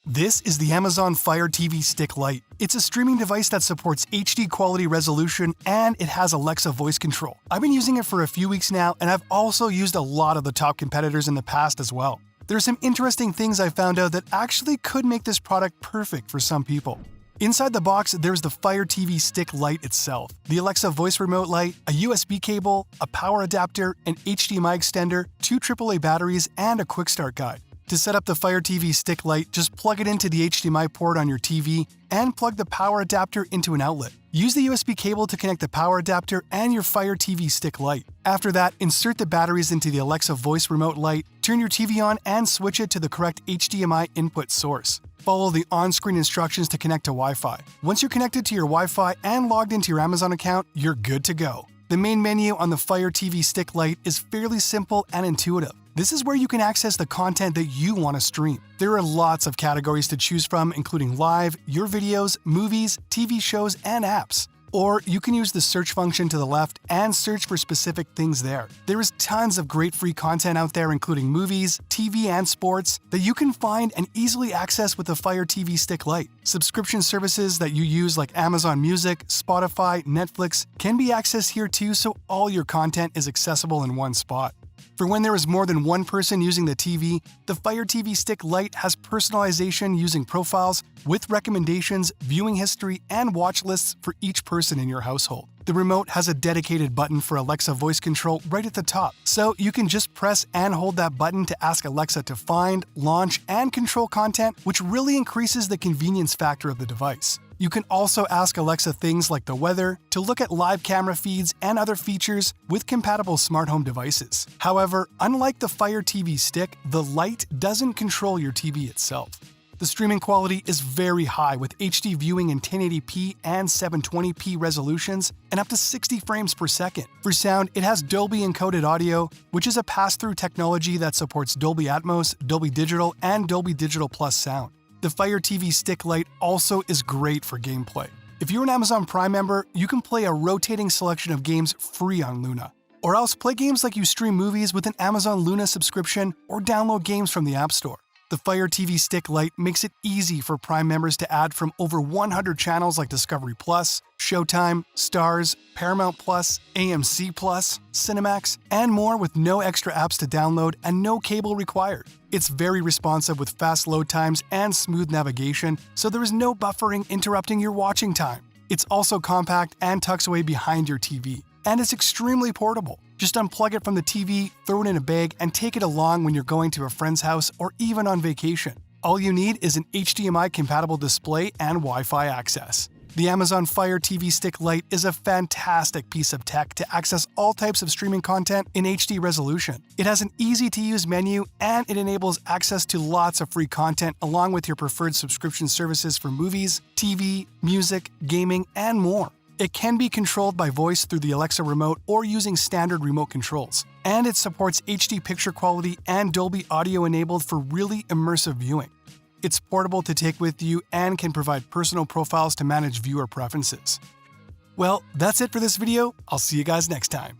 This is the Amazon Fire TV Stick Lite. It's a streaming device that supports HD quality resolution and it has Alexa voice control. I've been using it for a few weeks now and I've also used a lot of the top competitors in the past as well. There are some interesting things I found out that actually could make this product perfect for some people. Inside the box, there's the Fire TV Stick Lite itself, the Alexa voice remote light, a USB cable, a power adapter, an HDMI extender, 2 AAA batteries, and a quick start guide. To set up the Fire TV Stick Lite, just plug it into the HDMI port on your TV and plug the power adapter into an outlet. Use the USB cable to connect the power adapter and your Fire TV Stick Lite. After that, insert the batteries into the Alexa voice remote light, turn your TV on and switch it to the correct HDMI input source. Follow the on-screen instructions to connect to Wi-Fi. Once you're connected to your Wi-Fi and logged into your Amazon account, you're good to go. The main menu on the Fire TV Stick Lite is fairly simple and intuitive. This is where you can access the content that you want to stream. There are lots of categories to choose from, including live, your videos, movies, TV shows, and apps. Or you can use the search function to the left and search for specific things there. There is tons of great free content out there, including movies, TV, and sports, that you can find and easily access with the Fire TV Stick Lite. Subscription services that you use like Amazon Music, Spotify, Netflix can be accessed here too, so all your content is accessible in one spot. For when there is more than one person using the TV, the Fire TV Stick Lite has personalization using profiles with recommendations, viewing history, and watch lists for each person in your household. The remote has a dedicated button for Alexa voice control right at the top, so you can just press and hold that button to ask Alexa to find, launch, and control content, which really increases the convenience factor of the device. You can also ask Alexa things like the weather, to look at live camera feeds, and other features with compatible smart home devices. However, unlike the Fire TV Stick, the Lite doesn't control your TV itself. The streaming quality is very high with HD viewing in 1080p and 720p resolutions and up to 60 frames per second. For sound, it has Dolby encoded audio, which is a pass-through technology that supports Dolby Atmos, Dolby Digital, and Dolby Digital Plus sound. The Fire TV Stick Lite also is great for gameplay. If you're an Amazon Prime member, you can play a rotating selection of games free on Luna. Or else play games like you stream movies with an Amazon Luna subscription or download games from the App Store. The Fire TV Stick Lite makes it easy for Prime members to add from over 100 channels like Discovery Plus, Showtime, Stars, Paramount Plus, AMC Plus, Cinemax, and more with no extra apps to download and no cable required. It's very responsive with fast load times and smooth navigation, so there is no buffering interrupting your watching time. It's also compact and tucks away behind your TV. And it's extremely portable. Just unplug it from the TV, throw it in a bag, and take it along when you're going to a friend's house or even on vacation. All you need is an HDMI-compatible display and Wi-Fi access. The Amazon Fire TV Stick Lite is a fantastic piece of tech to access all types of streaming content in HD resolution. It has an easy-to-use menu, and it enables access to lots of free content along with your preferred subscription services for movies, TV, music, gaming, and more. It can be controlled by voice through the Alexa remote or using standard remote controls. And it supports HD picture quality and Dolby Audio enabled for really immersive viewing. It's portable to take with you and can provide personal profiles to manage viewer preferences. Well, that's it for this video. I'll see you guys next time.